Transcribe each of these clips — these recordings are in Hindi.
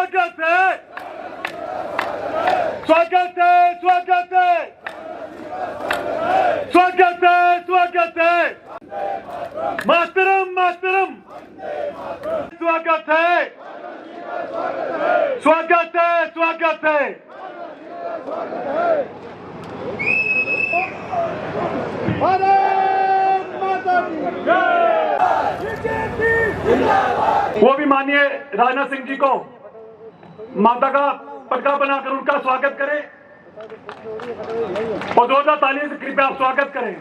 स्वागत है, स्वागत है, स्वागत है, स्वागत है, स्वागत है, मातरम मातरम, स्वागत है, स्वागत है, स्वागत है। वो भी माननीय राजनाथ सिंह जी को माता का पटका बनाकर उनका स्वागत करें और जोरदार तालियों से कृपया आप स्वागत करें।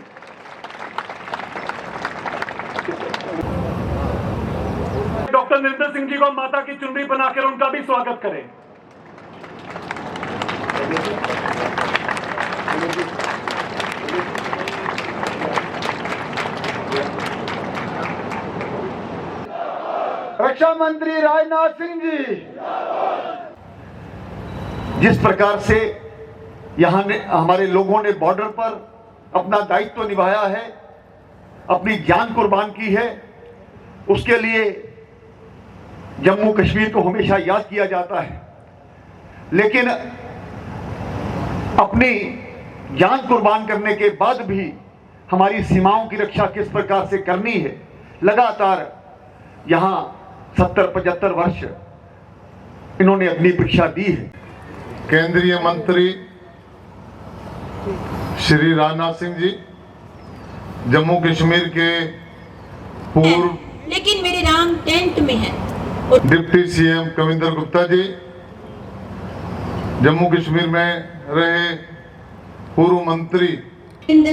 डॉक्टर नरेंद्र सिंह जी को माता की चुनरी बनाकर उनका भी स्वागत करें। रक्षा मंत्री राजनाथ सिंह जी, जिस प्रकार से यहाँ हमारे लोगों ने बॉर्डर पर अपना दायित्व निभाया है, अपनी जान कुर्बान की है, उसके लिए जम्मू कश्मीर को हमेशा याद किया जाता है। लेकिन अपनी जान कुर्बान करने के बाद भी हमारी सीमाओं की रक्षा किस प्रकार से करनी है, लगातार यहाँ 70-75 वर्ष इन्होंने अपनी परीक्षा दी है। केंद्रीय मंत्री श्री राजनाथ सिंह जी, जम्मू कश्मीर के पूर्व लेकिन मेरे नाम टेंट में है। डिप्टी सीएम कविंदर गुप्ता जी, जम्मू कश्मीर में रहे पूर्व मंत्री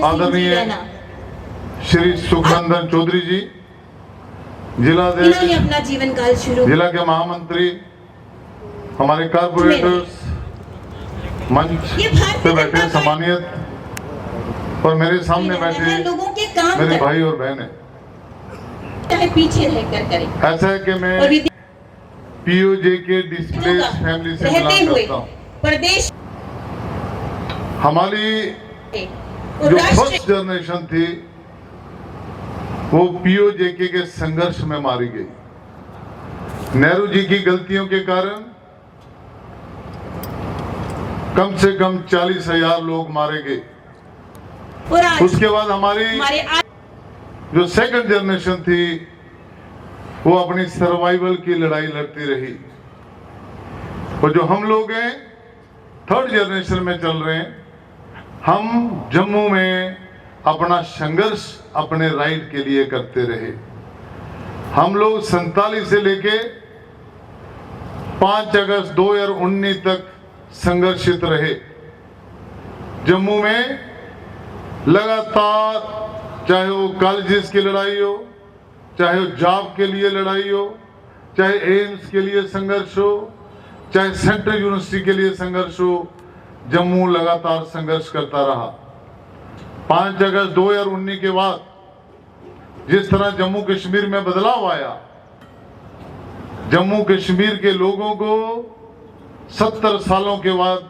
आदरणीय श्री सुखनंदन चौधरी जी, इन्होंने अपना जीवन काल शुरू, जिला के महामंत्री, हमारे कारपोरेटर्स, मंच पे बैठे सम्मानित और मेरे सामने बैठे लोगों के काम मेरे भाई और बहनें, चाहे पीछे रहकर करें। ऐसा है कि मैं पीओजे के डिस्प्लेस फैमिली से बिलोंग करता हूँ। प्रदेश हमारी जो फर्स्ट जनरेशन थी वो पीओजेके के संघर्ष में मारी गई। नेहरू जी की गलतियों के कारण कम से कम 40,000 लोग मारे गए। उसके बाद हमारी जो सेकंड जनरेशन थी वो अपनी सर्वाइवल की लड़ाई लड़ती रही, और जो हम लोग हैं थर्ड जनरेशन में चल रहे हैं, हम जम्मू में अपना संघर्ष अपने राइट के लिए करते रहे। हम लोग 47 से लेके 5 अगस्त 2019 तक संघर्षित रहे। जम्मू में लगातार, चाहे वो कॉलेजेस की लड़ाई हो, चाहे वो जॉब के लिए लड़ाई हो, चाहे एम्स के लिए संघर्ष हो, चाहे सेंट्रल यूनिवर्सिटी के लिए संघर्ष हो, जम्मू लगातार संघर्ष करता रहा। 5 अगस्त 2019 के बाद जिस तरह जम्मू कश्मीर में बदलाव आया, जम्मू कश्मीर के लोगों को 70 सालों के बाद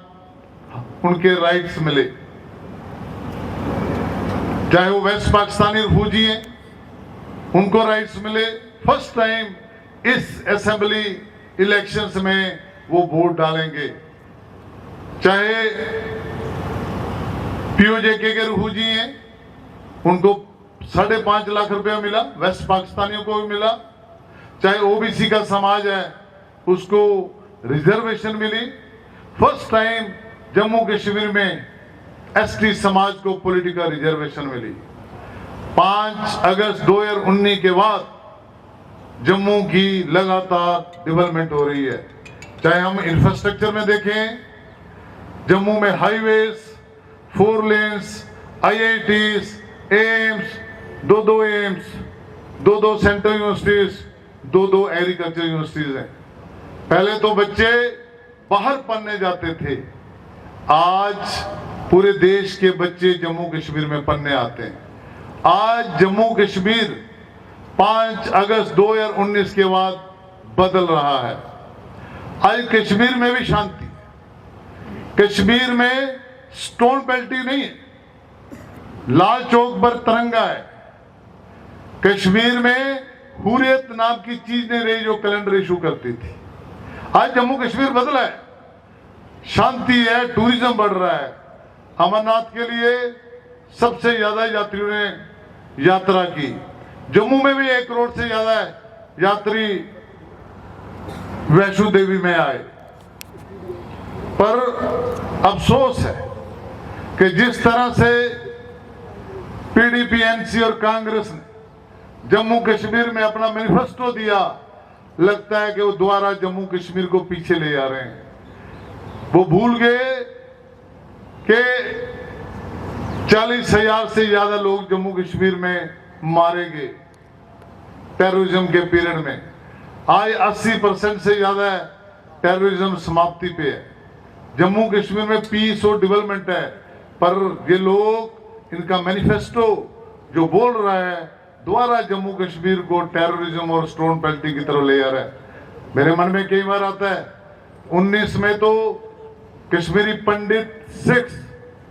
उनके राइट्स मिले। चाहे वो वेस्ट पाकिस्तानी रिफ्यूजी हैं, उनको राइट्स मिले। फर्स्ट टाइम इस असेंबली इलेक्शंस में वो वोट डालेंगे। चाहे पीओजेके के रिफ्यूजी हैं, उनको 5.5 लाख रुपया मिला, वेस्ट पाकिस्तानियों को भी मिला। चाहे ओबीसी का समाज है, उसको रिजर्वेशन मिली। फर्स्ट टाइम जम्मू कश्मीर में एसटी समाज को पॉलिटिकल रिजर्वेशन मिली। 5 अगस्त 2019 के बाद जम्मू की लगातार डेवलपमेंट हो रही है। चाहे हम इंफ्रास्ट्रक्चर में देखें, जम्मू में highways, 4 lens, IITs, AIIMS, 2 AIIMS, 2 central universities, 2 agriculture universities हैं। पहले तो बच्चे बाहर पढ़ने जाते थे, आज पूरे देश के बच्चे जम्मू कश्मीर में पढ़ने आते हैं। आज जम्मू कश्मीर 5 अगस्त 2019 के बाद बदल रहा है। आज कश्मीर में भी शांति है। कश्मीर में स्टोन पेल्टी नहीं है, लाल चौक पर तिरंगा है। कश्मीर में हुर्रियत नाम की चीज नहीं रही जो कैलेंडर इशू करती थी। आज जम्मू कश्मीर बदला है, शांति है, टूरिज्म बढ़ रहा है। अमरनाथ के लिए सबसे ज्यादा यात्रियों ने यात्रा की। जम्मू में भी 1 करोड़ से ज्यादा यात्री वैष्णो देवी में आए। पर अफसोस है कि जिस तरह से पीडीपी, एनसी और कांग्रेस ने जम्मू कश्मीर में अपना मैनिफेस्टो दिया, लगता है कि वो दोबारा जम्मू कश्मीर को पीछे ले जा रहे हैं। वो भूल गए कि 40,000 से ज्यादा लोग जम्मू कश्मीर में मारे गए टेररिज्म के पीरियड में। आज 80% से ज्यादा टेररिज्म समाप्ति पे है। जम्मू कश्मीर में पीस और डेवलपमेंट है, पर ये लोग, इनका मैनिफेस्टो जो बोल रहा है दोबारा जम्मू कश्मीर को टेररिज्म और स्टोन पेल्टिंग की तरफ ले जा रहा है। मेरे मन में कई बार आता है, 19 में तो कश्मीरी पंडित 6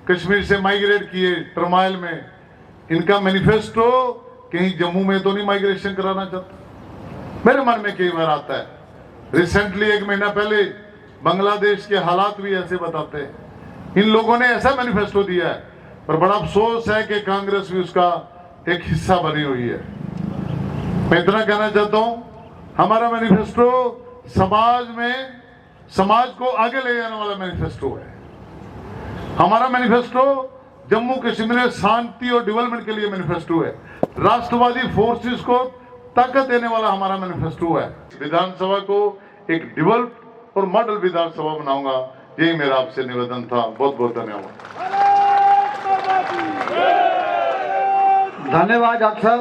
कश्मीर से माइग्रेट किए टर्माइल में। इनका मैनिफेस्टो कहीं जम्मू में तो नहीं माइग्रेशन कराना चाहता। मेरे मन में कई बार आता है। रिसेंटली 1 महीना पहले बांग्लादेश के हालात भी ऐसे बताते हैं। इन लोगों ने ऐसा मैनिफेस्टो दिया है, पर बड़ा अफसोस है कि कांग्रेस भी उसका एक हिस्सा बनी हुई है। मैं इतना कहना चाहता हूं, हमारा मैनिफेस्टो समाज को आगे ले जाने वाला मैनिफेस्टो है। हमारा मैनिफेस्टो जम्मू कश्मीर में शांति और डेवलपमेंट के लिए मैनिफेस्टो है। राष्ट्रवादी फोर्सेस को ताकत देने वाला हमारा मैनिफेस्टो है। विधानसभा को एक डेवलप और मॉडल विधानसभा बनाऊंगा, यही मेरा आपसे निवेदन था। बहुत बहुत धन्यवाद। धन्यवाद डॉक्टर साहब,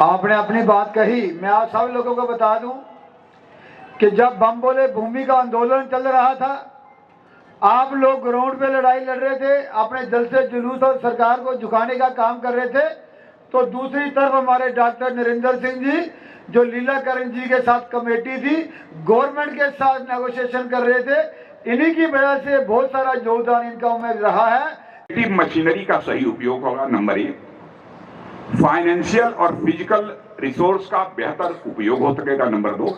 आपने अपनी बात कही। मैं आप सब लोगों को बता दूं कि जब बम बोले भूमि का आंदोलन चल रहा था, आप लोग ग्राउंड पे लड़ाई लड़ रहे थे, अपने दिल से जुलूस और सरकार को झुकाने का काम कर रहे थे, तो दूसरी तरफ हमारे डॉक्टर नरेंद्र सिंह जी जो लीलाकरण जी के साथ कमेटी थी, गवर्नमेंट के साथ नेगोशिएशन कर रहे थे। इन्हीं की वजह से बहुत सारा योगदान इनका में रहा है। मशीनरी का सही उपयोग होगा, नंबर 1। फाइनेंशियल और फिजिकल रिसोर्स का बेहतर उपयोग हो सकेगा, नंबर 2।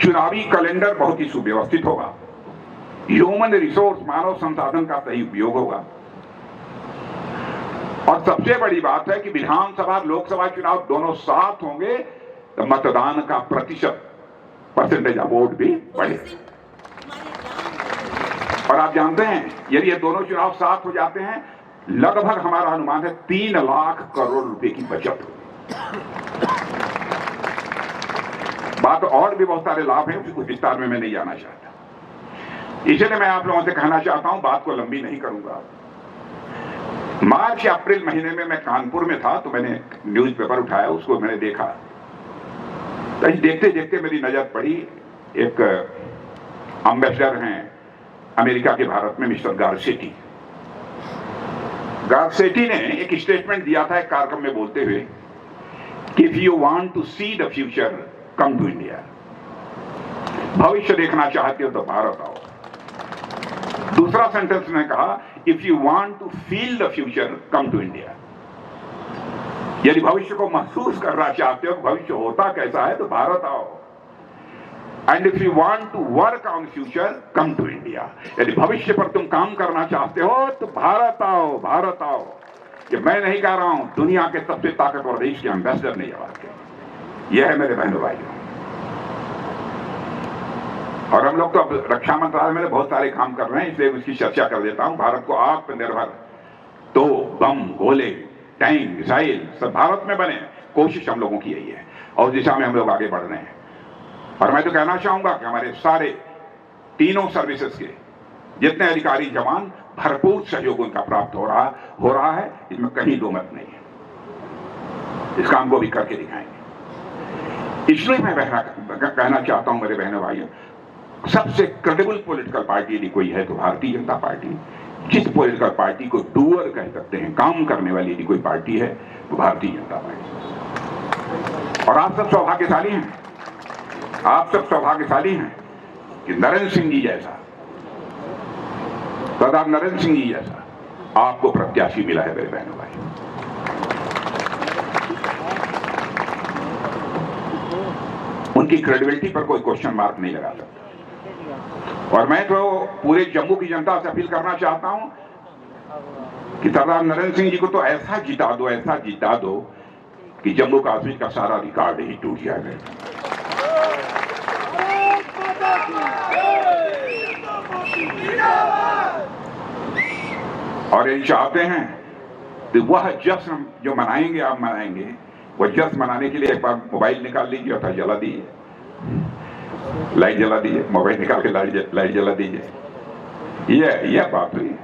चुनावी कैलेंडर बहुत ही सुव्यवस्थित होगा। ह्यूमन रिसोर्स, मानव संसाधन का सही उपयोग होगा। और सबसे बड़ी बात है कि विधानसभा लोकसभा चुनाव दोनों साथ होंगे तो मतदान का परसेंटेज ऑफ वोट भी बढ़ेगा। और आप जानते हैं, यदि ये दोनों चुनाव साथ हो जाते हैं, लगभग हमारा अनुमान है 3 लाख करोड़ रुपए की बचत होगी। बात और भी बहुत सारे लाभ हैं, उसको विस्तार में मैं नहीं जाना चाहता। इसलिए मैं आप लोगों से कहना चाहता हूं, बात को लंबी नहीं करूंगा। मार्च या अप्रैल महीने में मैं कानपुर में था, तो मैंने न्यूज़पेपर उठाया, उसको मैंने देखा। तो देखते देखते मेरी नजर पड़ी, एक एम्बेसडर हैं अमेरिका के भारत में, मिस्टर गारसेटी ने एक स्टेटमेंट दिया था एक कार्यक्रम में बोलते हुए कि if you want to see the future come to India. भविष्य देखना चाहते हो तो भारत आओ। दूसरा सेंटेंस ने कहा, if you want to feel the future come to India. यदि भविष्य को महसूस करना चाहते हो, भविष्य होता कैसा है, तो भारत आओ। And if you want to work on future come to India. यदि भविष्य पर तुम काम करना चाहते हो तो भारत आओ, भारत आओ। ये मैं नहीं कह रहा हूं, दुनिया के सबसे ताकतवर देश के एम्बेसडर ने यह बात कही। यह है मेरे बहनों भाइयों। और हम लोग तो अब रक्षा मंत्रालय में बहुत सारे काम कर रहे हैं, इसलिए उसकी चर्चा कर देता हूं। भारत को आत्मनिर्भर, तो बम, गोले, टैंक, मिसाइल सब भारत में बने, कोशिश हम लोगों की यही है और दिशा में हम लोग आगे बढ़ रहे हैं। और मैं तो कहना चाहूंगा कि हमारे सारे तीनों सर्विसेज के जितने अधिकारी जवान, भरपूर सहयोग उनका प्राप्त हो रहा है, इसमें कहीं दो मत नहीं है। इस काम को भी करके दिखाएंगे। इसलिए मैं कहना चाहता हूं मेरे बहनों भाइयों, सबसे क्रेडिबल पॉलिटिकल पार्टी यदि कोई है तो भारतीय जनता पार्टी। जिस पॉलिटिकल पार्टी को डूअर कह सकते हैं, काम करने वाली यदि कोई पार्टी है तो भारतीय जनता पार्टी। और आप सब सौभाग्यशाली हैं, आप सब सौभाग्यशाली हैं कि नरेंद्र सिंह जी जैसा, सरदार नरेंद्र सिंह जी जैसा आपको प्रत्याशी मिला है मेरे बहनों भाई। उनकी क्रेडिबिलिटी पर कोई क्वेश्चन मार्क नहीं लगा सकता। और मैं तो पूरे जम्मू की जनता से अपील करना चाहता हूं कि सरदार नरेंद्र सिंह जी को तो ऐसा जिता दो कि जम्मू कश्मीर का सारा रिकॉर्ड ही टूट जाएगा। और ये चाहते हैं कि वह जश्न जो मनाएंगे आप मनाएंगे, वह जश्न मनाने के लिए एक बार मोबाइल निकाल लीजिए और जला दीजिए, लाइट जला दीजिए, मोबाइल निकाल के लाइट जला दीजिए। यह बात हुई।